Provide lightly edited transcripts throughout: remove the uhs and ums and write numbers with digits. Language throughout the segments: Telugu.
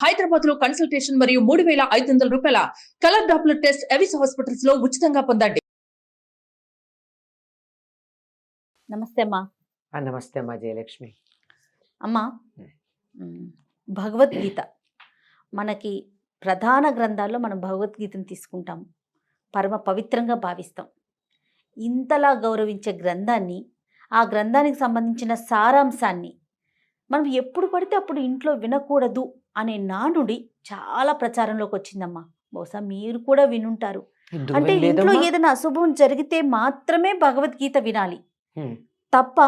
హైదరాబాద్ లో కన్సల్టేషన్ మరియు 3,500 రూపాయల colour Doppler test Avis hospitals లో ఉచితంగా పొందండి. నమస్తే అమ్మా. నమస్తే అమ్మా జయలక్ష్మి. అమ్మా, భగవద్గీత మనకి ప్రధాన గ్రంథాల్లో మనం భగవద్గీతను తీసుకుంటాం, పరమ పవిత్రంగా భావిస్తాం. ఇంతలా గౌరవించే గ్రంథాన్ని, ఆ గ్రంథానికి సంబంధించిన సారాంశాన్ని మనం ఎప్పుడు పడితే అప్పుడు ఇంట్లో వినకూడదు అనే నానుడి చాలా ప్రచారంలోకి వచ్చిందమ్మా. బహుశా మీరు కూడా వినుంటారు. అంటే ఇంట్లో ఏదైనా అశుభం జరిగితే మాత్రమే భగవద్గీత వినాలి తప్ప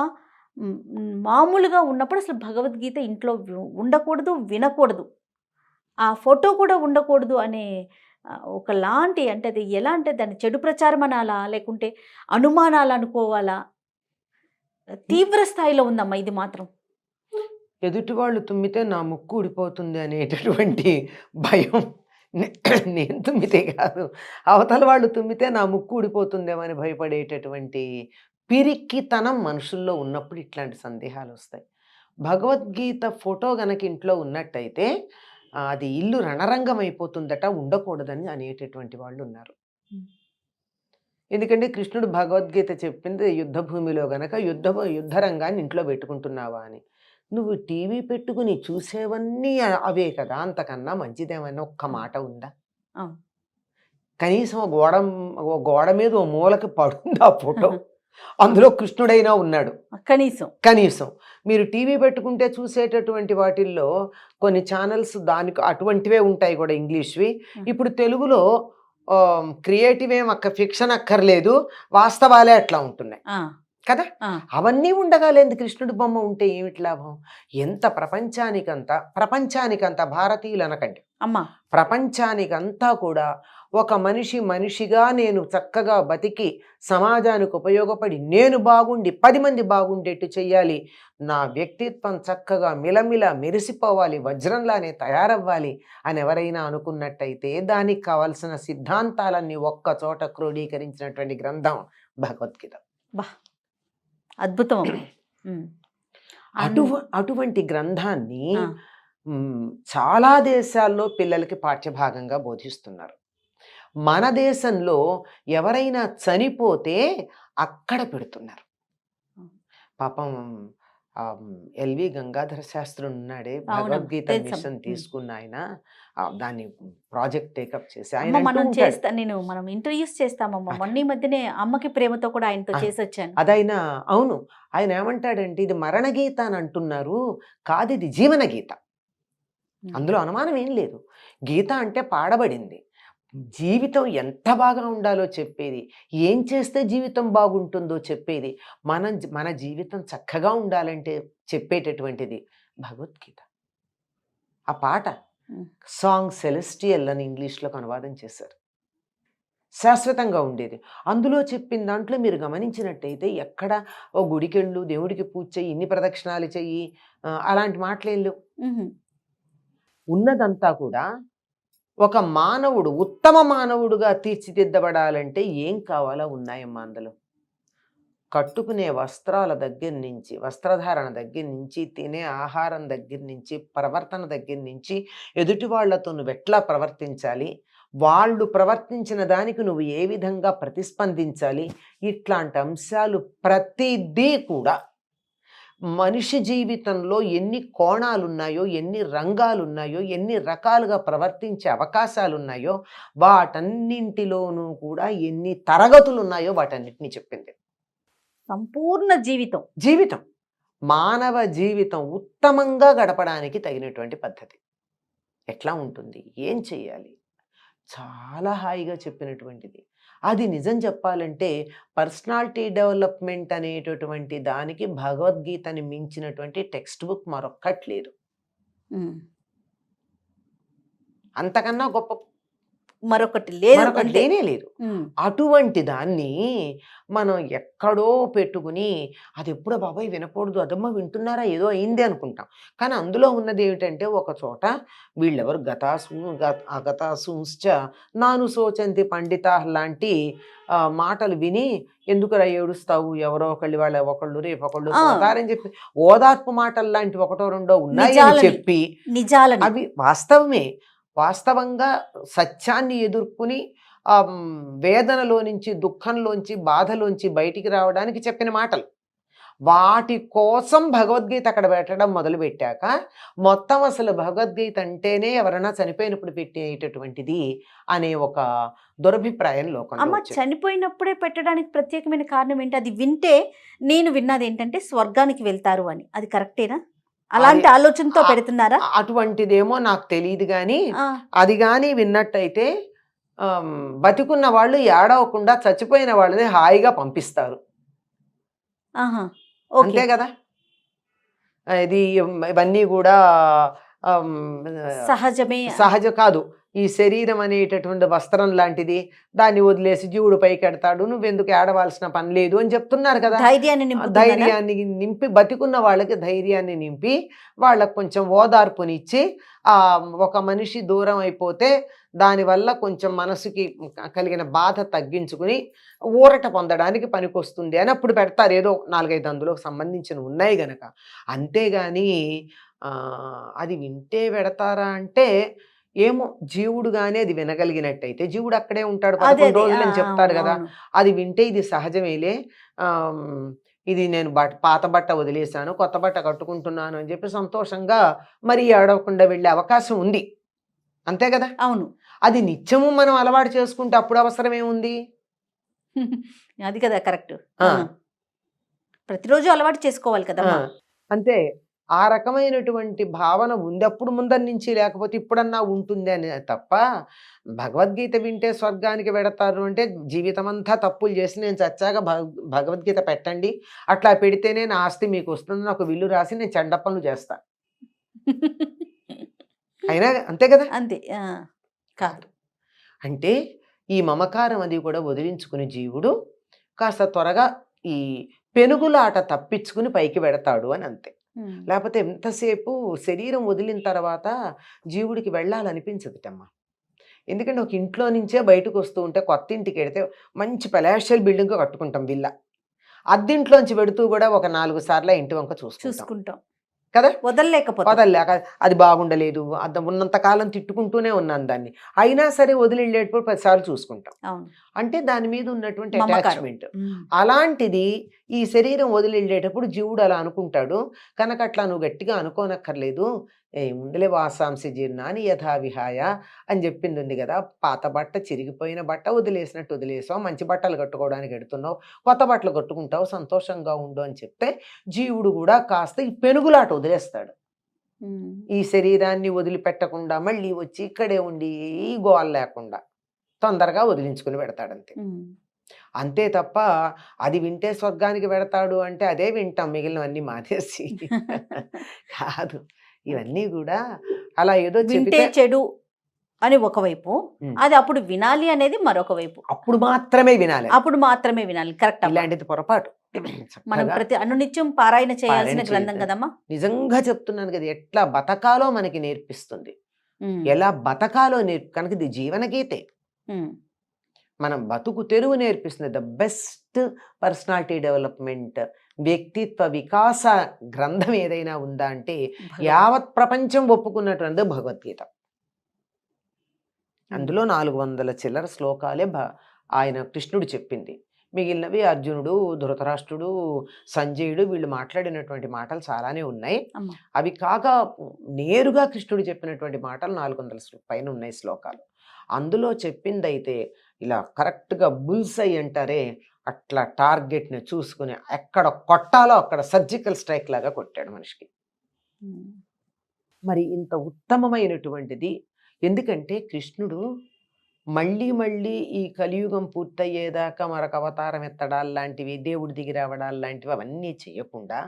మామూలుగా ఉన్నప్పుడు అసలు భగవద్గీత ఇంట్లో ఉండకూడదు, వినకూడదు, ఆ ఫోటో కూడా ఉండకూడదు అనే ఒకలాంటి, అంటే అది ఎలా అంటే దాన్ని చెడు ప్రచారం అనాలా లేకుంటే అనుమానాలు అనుకోవాలా, తీవ్ర స్థాయిలో ఉందమ్మా ఇది మాత్రం. ఎదుటి వాళ్ళు తుమ్మితే నా ముక్కు ఊడిపోతుంది అనేటటువంటి భయం. నేను తుమ్మితే కాదు, అవతల వాళ్ళు తుమ్మితే నా ముక్కు ఊడిపోతుందేమో అని భయపడేటటువంటి పిరిక్కితనం మనుషుల్లో ఉన్నప్పుడు ఇట్లాంటి సందేహాలు వస్తాయి. భగవద్గీత ఫోటో గనక ఇంట్లో ఉన్నట్టయితే అది ఇల్లు రణరంగం అయిపోతుందట, ఉండకూడదని అనేటటువంటి వాళ్ళు ఉన్నారు. ఎందుకంటే కృష్ణుడు భగవద్గీత చెప్పింది యుద్ధ భూమిలో గనక యుద్ధ రంగాన్ని ఇంట్లో పెట్టుకుంటున్నావా అని. నువ్వు టీవీ పెట్టుకుని చూసేవన్నీ అవే కదా, అంతకన్నా మంచిదేమన్నా ఒక్క మాట ఉందా? కనీసం గోడ మీద ఓ మూలకి పడుంది ఆ ఫోటో, అందులో కృష్ణుడైనా ఉన్నాడు కనీసం. మీరు టీవీ పెట్టుకుంటే చూసేటటువంటి వాటిల్లో కొన్ని ఛానల్స్ దానికి అటువంటివే ఉంటాయి కూడా, ఇంగ్లీష్వి. ఇప్పుడు తెలుగులో క్రియేటివ్ ఫిక్షన్ అక్కర్లేదు, వాస్తవాలే అట్లా ఉంటున్నాయి కదా. అవన్నీ ఉండగాలేదు కృష్ణుడి బొమ్మ ఉంటే ఏమిటి లాభం? ఎంత ప్రపంచానికంతా భారతీయులు అనకండి అమ్మా, ప్రపంచానికంతా కూడా ఒక మనిషిగా నేను చక్కగా బతికి సమాజానికి ఉపయోగపడి నేను బాగుండి 10 మంది బాగుండేట్టు చెయ్యాలి, నా వ్యక్తిత్వం చక్కగా మిలమిల మెరిసిపోవాలి, వజ్రంలానే తయారవ్వాలి అని ఎవరైనా అనుకున్నట్టయితే దానికి కావలసిన సిద్ధాంతాలన్నీ ఒక్క చోట క్రోడీకరించినటువంటి గ్రంథం భగవద్గీత. అద్భుతం. అటువంటి గ్రంథాన్ని చాలా దేశాల్లో పిల్లలకి పాఠ్యభాగంగా బోధిస్తున్నారు. మన దేశంలో ఎవరైనా చనిపోతే అక్కడ పెడుతున్నారు. పాపం ఎల్వి గంగాధర శాస్త్రి ఉన్నాడే, భగవద్గీత మిషన్ తీసుకున్న ఆయన, దాన్ని ప్రాజెక్ట్ టేకప్ చేసి మనం ఇంటర్వ్యూస్ చేస్తామమ్మా. మొన్న మధ్యనే అమ్మకి ప్రేమతో కూడా ఆయనతో చేసి వచ్చాను. అదైనా అవును, ఆయన ఏమంటాడంటే ఇది మరణ గీత అని అంటున్నారు, కాదు ఇది జీవన గీత, అందులో అనుమానం ఏం లేదు. గీత అంటే పాడబడింది, జీవితం ఎంత బాగా ఉండాలో చెప్పేది, ఏం చేస్తే జీవితం బాగుంటుందో చెప్పేది, మన జీవితం చక్కగా ఉండాలంటే చెప్పేటటువంటిది భగవద్గీత. ఆ పాట సాంగ్ సెలెస్టియల్ అని ఇంగ్లీష్లోకి అనువాదం చేశారు, శాశ్వతంగా ఉండేది. అందులో చెప్పిన దాంట్లో మీరు గమనించినట్టయితే ఎక్కడ ఓ గుడికెళ్ళు, దేవుడికి పూజ చెయ్యి, ఇన్ని ప్రదక్షిణాలు చెయ్యి, అలాంటి మాటలేళ్ళు. ఉన్నదంతా కూడా ఒక మానవుడు ఉత్తమ మానవుడుగా తీర్చిదిద్దబడాలంటే ఏం కావాలో ఉన్నాయమ్మా అందులో. కట్టుకునే వస్త్రాల దగ్గర నుంచి, వస్త్రధారణ దగ్గర నుంచి, తినే ఆహారం దగ్గర నుంచి, ప్రవర్తన దగ్గర నుంచి, ఎదుటి వాళ్లతో నువ్వు ఎట్లా ప్రవర్తించాలి, వాళ్ళు ప్రవర్తించిన దానికి నువ్వు ఏ విధంగా ప్రతిస్పందించాలి, ఇట్లాంటి అంశాలు ప్రతిదీ కూడా మనిషి జీవితంలో ఎన్ని కోణాలున్నాయో, ఎన్ని రంగాలున్నాయో, ఎన్ని రకాలుగా ప్రవర్తించే అవకాశాలున్నాయో, వాటన్నింటిలోనూ కూడా ఎన్ని తరగతులు ఉన్నాయో వాటన్నిటినీ చెప్పింది. సంపూర్ణ జీవితం మానవ జీవితం ఉత్తమంగా గడపడానికి తగినటువంటి పద్ధతి ఎట్లా ఉంటుంది, ఏం చెయ్యాలి, చాలా హాయిగా చెప్పినటువంటిది. అది నిజం చెప్పాలంటే పర్సనాలిటీ డెవలప్మెంట్ అనేటటువంటి దానికి భగవద్గీతని మించినటువంటి టెక్స్ట్ బుక్ మరొక్కటి లేదు. అంతకన్నా గొప్ప మరొకటి లేదు మరొకటి అంతే. లేనే లేదు. అటువంటి దాన్ని మనం ఎక్కడో పెట్టుకుని అది ఎప్పుడో బాబాయ్ వినకూడదు, అదమ్మ వింటున్నారా ఏదో అయింది అనుకుంటాం. కానీ అందులో ఉన్నది ఏమిటంటే ఒక చోట వీళ్ళెవరు అగతాసూంశ్చ నాను శోచంతి పండిత లాంటి మాటలు విని ఎందుకురా ఏడుస్తావు, ఎవరో ఒకళ్ళు వాళ్ళ ఒకళ్ళు రేపొకళ్ళు పోతారని చెప్పి ఓదార్పు మాటలు లాంటి ఒకటో రెండో ఉన్నాయని నిజాలని, చెప్పి నిజాలని అవి వాస్తవమే. వాస్తవంగా సత్యాన్ని ఎదుర్కొని వేదనలో నుంచి, దుఃఖంలోంచి, బాధలోంచి బయటికి రావడానికి చెప్పిన మాటలు. వాటి కోసం భగవద్గీత అక్కడ పెట్టడం మొదలుపెట్టాక మొత్తం అసలు భగవద్గీత అంటేనే ఎవరైనా చనిపోయినప్పుడు పెట్టేటటువంటిది అనే ఒక దురభిప్రాయం లోకంలో అమ్మ వచ్చింది. చనిపోయినప్పుడే పెట్టడానికి ప్రత్యేకమైన కారణం ఏంటి? అది వింటే నేను విన్నది ఏంటంటే స్వర్గానికి వెళ్తారు అని. అది కరెక్టేనా? అలాంటి ఆలోచనతో పెడుతున్నారా? అటువంటిదేమో నాకు తెలియదు కానీ అది కానీ విన్నట్టయితే బతికున్న వాళ్ళు ఏడవకుండా చచ్చిపోయిన వాళ్ళని హాయిగా పంపిస్తారు. అంతే కదా. ఇది ఇవన్నీ కూడా సహజ కాదు. ఈ శరీరం అనేటటువంటి వస్త్రం లాంటిది, దాన్ని వదిలేసి జీవుడు పైకెడతాడు, నువ్వెందుకు ఏడవలసిన పని లేదు అని చెప్తున్నారు కదా. ధైర్యాన్ని నింపి, బతికున్న వాళ్ళకి ధైర్యాన్ని నింపి వాళ్ళకు కొంచెం ఓదార్పునిచ్చి ఒక మనిషి దూరం అయిపోతే దానివల్ల కొంచెం మనసుకి కలిగిన బాధ తగ్గించుకుని ఊరట పొందడానికి పనికొస్తుంది అని అప్పుడు పెడతారు. ఏదో 4-5 అందులోకి సంబంధించిన ఉన్నాయి గనక. అంతేగాని అది వింటే పెడతారా అంటే ఏమో, జీవుడు కానీ అది వినగలిగినట్టయితే, జీవుడు అక్కడే ఉంటాడు 11 రోజులు అని చెప్తాడు కదా, అది వింటే ఇది సహజమేలే, ఇది నేను పాత బట్ట వదిలేశాను, కొత్త బట్ట కట్టుకుంటున్నాను అని చెప్పి సంతోషంగా మరీ ఏడవకుండా వెళ్ళే అవకాశం ఉంది. అంతే కదా. అవును. అది నిత్యము మనం అలవాటు చేసుకుంటే అప్పుడు అవసరం ఏముంది? అది కదా కరెక్ట్. ప్రతిరోజు అలవాటు చేసుకోవాలి కదా. అంతే. ఆ రకమైనటువంటి భావన ఉంది అప్పుడు ముందర నుంచి, లేకపోతే ఇప్పుడన్నా ఉంటుంది అని తప్ప భగవద్గీత వింటే స్వర్గానికి వెడతారు అంటే జీవితం అంతా తప్పులు చేసి నేను చచ్చాక భగవద్గీత పెట్టండి, అట్లా పెడితేనే నా ఆస్తి మీకు వస్తుందని ఒక విల్లు రాసి నేను చెడ్డ పనులు చేస్తా. అయినా అంతే కదా. అంతే కాదు. అంటే ఈ మమకారం అది కూడా వదిలించుకుని జీవుడు కాస్త త్వరగా ఈ పెనుగులాట తప్పించుకుని పైకి వెడతాడు అని అంతే. లేకపోతే ఎంతసేపు శరీరం వదిలిన తర్వాత జీవుడికి వెళ్ళాలనిపించదుటమ్మా. ఎందుకంటే ఒక ఇంట్లో నుంచే బయటకు వస్తూ ఉంటే, కొత్త ఇంటికి వెడితే మంచి పెలాషియల్ బిల్డింగ్ కట్టుకుంటాం విల్లా, అద్దింట్లోంచి పెడుతూ కూడా ఒక 4 సార్లు ఇంటి వంక చూసుకుంటాం కదా. వదలలేక అది బాగుండలేదు, ఉన్నంతకాలం తిట్టుకుంటూనే ఉన్నాను దాన్ని, అయినా సరే వదిలి వెళ్ళేటప్పుడు 10 సార్లు చూసుకుంటాం. అంటే దాని మీద ఉన్నటువంటి అటాచ్మెంట్. అలాంటిది ఈ శరీరం వదిలి వెళ్ళేటప్పుడు జీవుడు అలా అనుకుంటాడు కనుక అట్లా నువ్వు గట్టిగా అనుకోనక్కర్లేదు. ముందులే వాసాంశ జీర్ణాన్ని యథా విహాయ అని చెప్పింది ఉంది కదా. పాత బట్ట, చిరిగిపోయిన బట్ట వదిలేసినట్టు వదిలేసావు, మంచి బట్టలు కట్టుకోవడానికి ఎడుతున్నావు, కొత్త బట్టలు కట్టుకుంటావు, సంతోషంగా ఉండు అని చెప్తే జీవుడు కూడా కాస్త ఈ పెనుగులాట వదిలేస్తాడు. ఈ శరీరాన్ని వదిలిపెట్టకుండా మళ్ళీ వచ్చి ఇక్కడే ఉండి ఈ గోల లేకుండా తొందరగా వదిలించుకుని పెడతాడంతే. అంతే తప్ప అది వింటే స్వర్గానికి పెడతాడు అంటే అదే వింటాం, మిగిలినవన్నీ మానేసి కాదు. ఇవన్నీ కూడా అలా ఏదో వింటే చెడు అని ఒకవైపు, అది అప్పుడు వినాలి అనేది మరొక వైపు. అప్పుడు మాత్రమే వినాలి. కరెక్ట్. ఇలాంటిది పొరపాటు. మనం ప్రతి అనునిత్యం పారాయణ చేయాల్సిన గ్రంథం కదమ్మా. నిజంగా చెప్తున్నాను కదా, ఎట్లా బతకాలో మనకి నేర్పిస్తుంది, ఎలా బతకాలో కనుక ఇది జీవన గీతే. మనం బతుకు తెరువు నేర్పిస్తుంది. ద బెస్ట్ పర్సనాలిటీ డెవలప్మెంట్, వ్యక్తిత్వ వికాస గ్రంథం ఏదైనా ఉందా అంటే యావత్ ప్రపంచం ఒప్పుకున్నటువంటి భగవద్గీత. అందులో 400 చిల్లర శ్లోకాలే ఆయన కృష్ణుడు చెప్పింది. మిగిలినవి అర్జునుడు, ధృతరాష్ట్రుడు, సంజయుడు వీళ్ళు మాట్లాడినటువంటి మాటలు చాలానే ఉన్నాయి. అవి కాక నేరుగా కృష్ణుడు చెప్పినటువంటి మాటలు 400 పైన ఉన్నాయి శ్లోకాలు. అందులో చెప్పిందైతే ఇలా కరెక్ట్గా బుల్సై అంటారే, అట్లా టార్గెట్ని చూసుకుని ఎక్కడ కొట్టాలో అక్కడ సర్జికల్ స్ట్రైక్ లాగా కొట్టాడు మనిషికి. మరి ఇంత ఉత్తమమైనటువంటిది, ఎందుకంటే కృష్ణుడు మళ్ళీ మళ్ళీ ఈ కలియుగం పూర్తయ్యేదాకా మరొక అవతారం ఎత్తడాలు లాంటివి, దేవుడి దిగి రావడాలు లాంటివి అవన్నీ చేయకుండా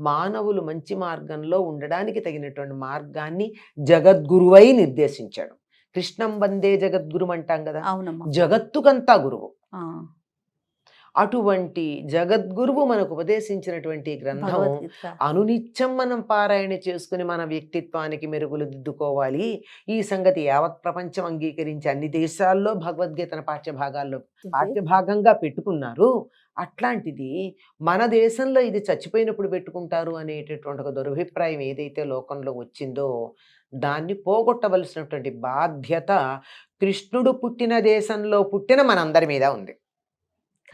మానవులు మంచి మార్గంలో ఉండడానికి తగినటువంటి మార్గాన్ని జగద్గురువై నిర్దేశించాడు. కృష్ణం వందే జగద్గురు అంటాం కదా, అవునమ్మా. జగత్తుకంతా గురువు. ఆ, అటువంటి జగద్గురువు మనకు ఉపదేశించినటువంటి గ్రంథం భగవద్గీత. అనునిత్యం మనం పారాయణ చేసుకుని మన వ్యక్తిత్వానికి మెరుగులు దిద్దుకోవాలి. ఈ సంగతి యావత్ ప్రపంచం అంగీకరించి అన్ని దేశాల్లో భగవద్గీతను పాఠ్యభాగాల్లో పాఠ్యభాగంగా పెట్టుకున్నారు. అట్లాంటిది మన దేశంలో ఇది చచ్చిపోయినప్పుడు పెట్టుకుంటారు అనేటటువంటి ఒక దురభిప్రాయం ఏదైతే లోకంలో వచ్చిందో దాన్ని పోగొట్టవలసినటువంటి బాధ్యత కృష్ణుడు పుట్టిన దేశంలో పుట్టిన మనందరి మీద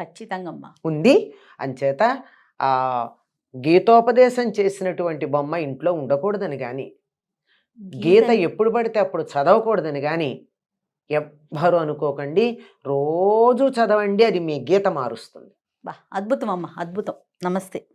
ఖచ్చితంగా అమ్మా. ఉంది. అంచేత ఆ గీతోపదేశం చేసినటువంటి బొమ్మ ఇంట్లో ఉండకూడదని కానీ, గీత ఎప్పుడు పడితే అప్పుడు చదవకూడదని కానీ ఎవ్వరు అనుకోకండి. రోజు చదవండి, అది మీ గీత మారుస్తుంది. అద్భుతం అమ్మా, అద్భుతం. నమస్తే.